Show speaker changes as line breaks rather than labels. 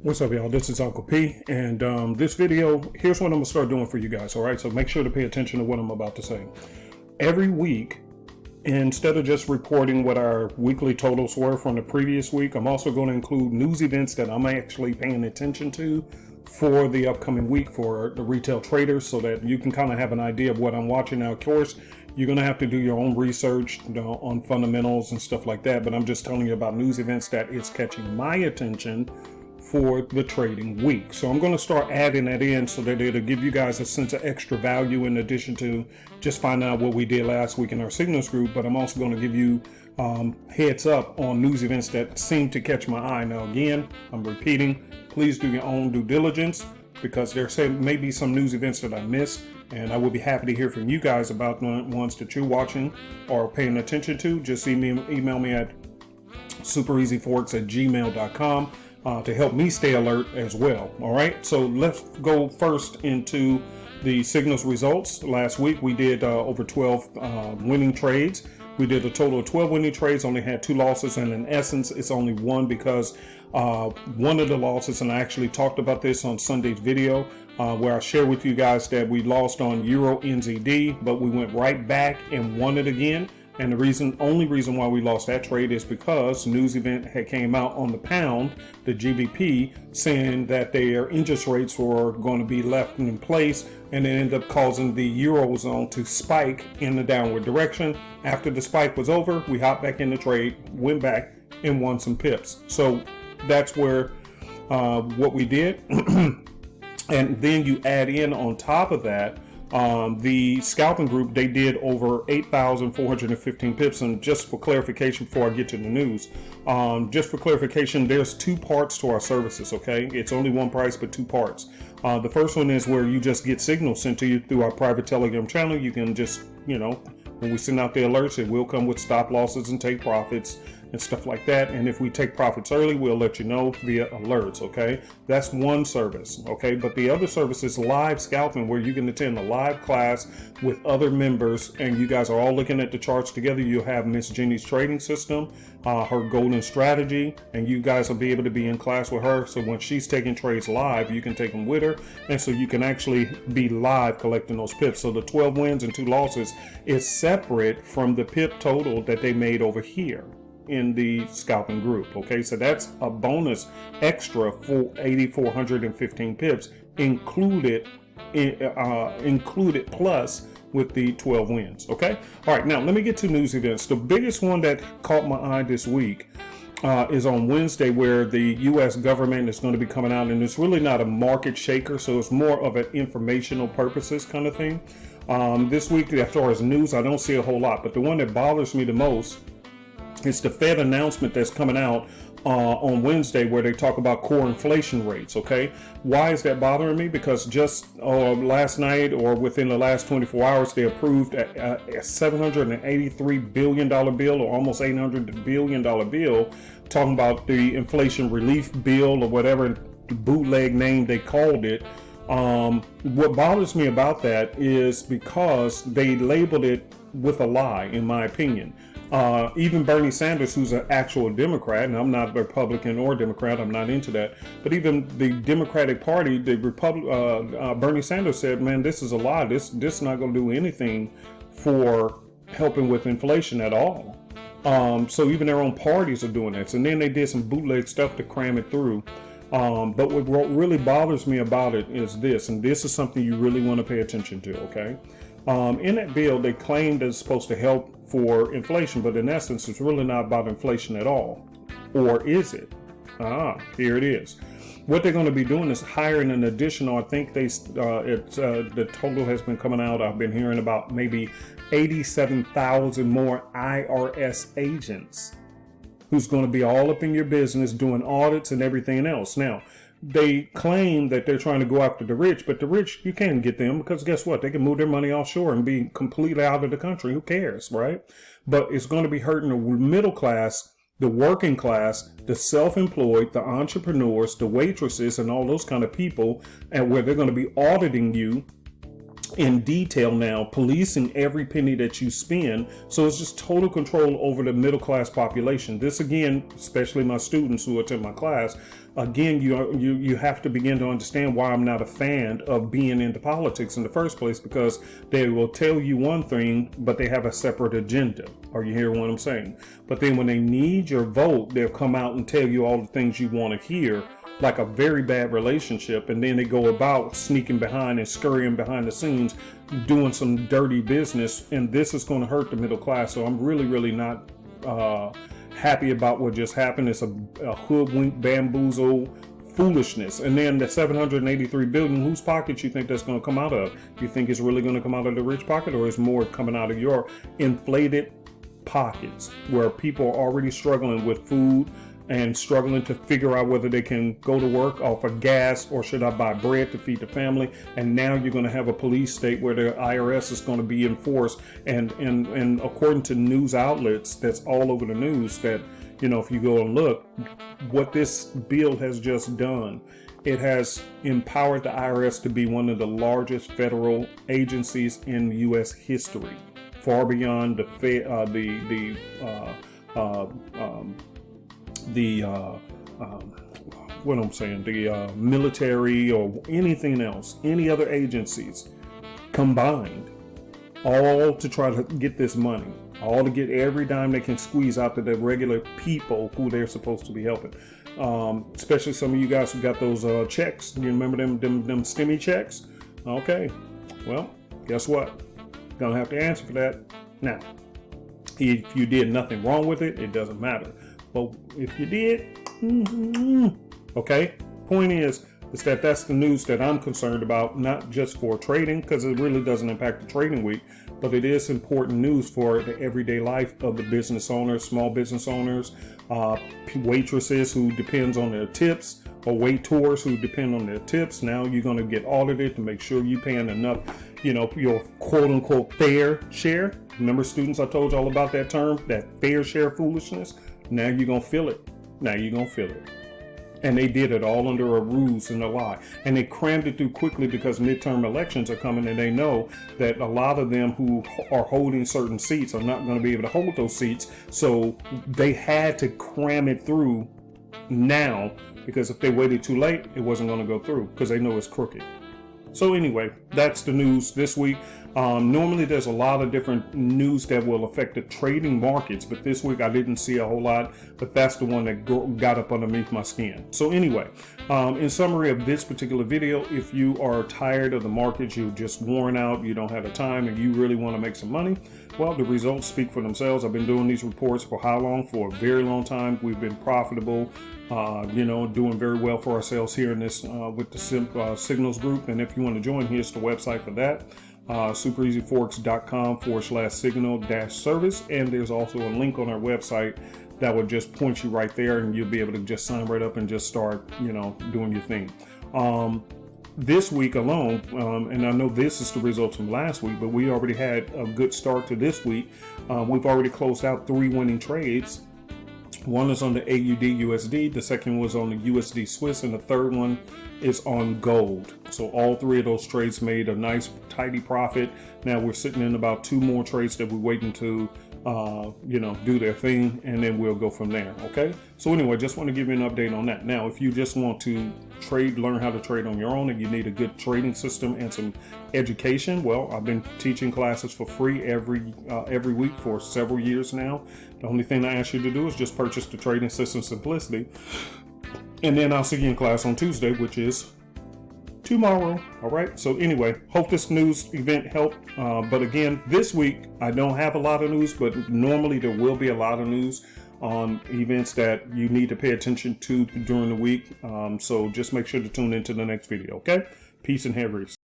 What's up, y'all? This is Uncle P, and this video, here's what I'm gonna start doing for you guys. All right, so make sure to pay attention to what I'm about to say. Every week, instead of just reporting what our weekly totals were from the previous week, I'm also going to include news events that I'm actually paying attention to for the upcoming week for the retail traders, so that you can kind of have an idea of what I'm watching. Now, of course, you're going to have to do your own research, on fundamentals and stuff like that, but I'm just telling you about news events that is catching my attention for the trading week. So I'm going to start adding that in so that it'll give you guys a sense of extra value in addition to just finding out what we did last week in our signals group. But I'm also going to give you heads up on news events that seem to catch my eye. Now, again, I'm repeating, please do your own due diligence, because there may be some news events that I missed, and I will be happy to hear from you guys about the ones that you're watching or paying attention to. Just email me at superezforex@gmail.com. To help me stay alert as well. All right, so let's go first into the signals results. Last week we did over 12 winning trades. We did a total of 12 winning trades, only had 2 losses, and in essence it's only one because one of the losses, and I actually talked about this on Sunday's video where I shared with you guys that we lost on Euro NZD, but we went right back and won it again. And the only reason why we lost that trade is because news event had came out on the pound, the GBP, saying that their interest rates were going to be left in place, and it ended up causing the Eurozone to spike in the downward direction. After the spike was over, we hopped back in the trade, went back, and won some pips. So that's where what we did. And then you add in on top of that, the scalping group, they did over 8,415 pips. And just for clarification, before I get to the news, just for clarification, there's 2 parts to our services. Okay, it's only one price but 2 parts. The first one is where you just get signals sent to you through our private Telegram channel. You can just, when we send out the alerts, it will come with stop losses and take profits and stuff like that. And if we take profits early, we'll let you know via alerts. Okay, that's one service. Okay, but the other service is live scalping, where you can attend a live class with other members, and you guys are all looking at the charts together. You'll have Miss Jenny's trading system, her golden strategy, and you guys will be able to be in class with her. So when she's taking trades live, you can take them with her, and so you can actually be live collecting those pips. So the 12 wins and 2 losses is separate from the pip total that they made over here in the scalping group. Okay, so that's a bonus extra for 8,415 pips included plus with the 12 wins. Okay, all right, now let me get to news events. The biggest one that caught my eye this week is on Wednesday, where the U.S. government is going to be coming out, and it's really not a market shaker, so it's more of an informational purposes kind of thing. This week, as far as news, I don't see a whole lot, but the one that bothers me the most, it's the Fed announcement that's coming out on Wednesday, where they talk about core inflation rates. Okay, why is that bothering me? Because just last night, or within the last 24 hours, they approved a $783 billion bill, or almost $800 billion bill, talking about the inflation relief bill, or whatever bootleg name they called it. What bothers me about that is because they labeled it with a lie, in my opinion. Even Bernie Sanders, who's an actual Democrat, and I'm not a Republican or Democrat, I'm not into that, but even the Democratic Party, Bernie Sanders said, man, this is a lie. This is not going to do anything for helping with inflation at all. So even their own parties are doing that. And then they did some bootleg stuff to cram it through. But what really bothers me about it is this, and this is something you really want to pay attention to, okay? In that bill, they claim that it's supposed to help for inflation, but in essence, it's really not about inflation at all. Or is it? Here it is. What they're going to be doing is hiring an additional, I think the total has been coming out, I've been hearing about maybe 87,000 more IRS agents who's going to be all up in your business doing audits and everything else. Now, they claim that they're trying to go after the rich, but the rich, you can't get them, because guess what? They can move their money offshore and be completely out of the country. Who cares, right? But it's going to be hurting the middle class, the working class, the self-employed, the entrepreneurs, the waitresses, and all those kind of people, and where they're going to be auditing you in detail now, policing every penny that you spend. So it's just total control over the middle class population. This again, especially my students who attend my class, again, you have to begin to understand why I'm not a fan of being into politics in the first place, because they will tell you one thing, but they have a separate agenda. Are you hearing what I'm saying? But then when they need your vote, they'll come out and tell you all the things you want to hear, like a very bad relationship, and then they go about sneaking behind and scurrying behind the scenes, doing some dirty business, and this is going to hurt the middle class. So I'm really not happy about what just happened. It's a hoodwink, bamboozle foolishness. And then the 783 billion, whose pocket you think that's going to come out of? You think it's really going to come out of the rich pocket, or is more coming out of your inflated pockets, where people are already struggling with food and struggling to figure out whether they can go to work off of gas, or should I buy bread to feed the family? And now you're going to have a police state where the IRS is going to be enforced. And according to news outlets that's all over the news, that, you know, if you go and look, what this bill has just done, it has empowered the IRS to be one of the largest federal agencies in U.S. history, far beyond the military or anything else, any other agencies combined, all to try to get this money, all to get every dime they can squeeze out to the regular people who they're supposed to be helping. Especially some of you guys who got those checks. You remember them stimmy checks? Okay, well, guess what? Gonna have to answer for that. Now, if you did nothing wrong with it, it doesn't matter. But if you did, okay, point is that that's the news that I'm concerned about, not just for trading, because it really doesn't impact the trading week, but it is important news for the everyday life of the business owners, small business owners, waitresses who depends on their tips, or waitors who depend on their tips. Now you're going to get audited to make sure you're paying enough, you know, your quote unquote fair share. Remember, students, I told you all about that term, that fair share foolishness. Now you're going to feel it. Now you're going to feel it. And they did it all under a ruse and a lie. And they crammed it through quickly because midterm elections are coming, and they know that a lot of them who are holding certain seats are not going to be able to hold those seats. So they had to cram it through now, because if they waited too late, it wasn't going to go through, because they know it's crooked. So anyway, that's the news this week. Normally there's a lot of different news that will affect the trading markets, but this week I didn't see a whole lot, but that's the one that got up underneath my skin. So anyway, in summary of this particular video, if you are tired of the markets, you're just worn out, you don't have the time, and you really want to make some money, well, the results speak for themselves. I've been doing these reports for how long? For a very long time. We've been profitable, doing very well for ourselves here in this with the Signals group. And if you want to join, here's the website for that. superezforex.com/signal-service. And there's also a link on our website that will just point you right there, and you'll be able to just sign right up and just start, doing your thing. This week alone, and I know this is the results from last week, but we already had a good start to this week. We've already closed out 3 winning trades. One is on the AUD USD, the second was on the USD Swiss, and the third one is on gold. So all 3 of those trades made a nice tidy profit. Now we're sitting in about 2 more trades that we're waiting to do their thing, and then we'll go from there. Okay, so anyway, just want to give you an update on that. Now, if you just want to learn how to trade on your own, and you need a good trading system and some education, well, I've been teaching classes for free every week for several years now. The only thing I ask you to do is just purchase the Trading System Simplicity, and then I'll see you in class on Tuesday, which is tomorrow. All right, so anyway, hope this news event helped, but again, this week I don't have a lot of news, but normally there will be a lot of news on events that you need to pay attention to during the week, so just make sure to tune into the next video. Okay, peace and hair grease.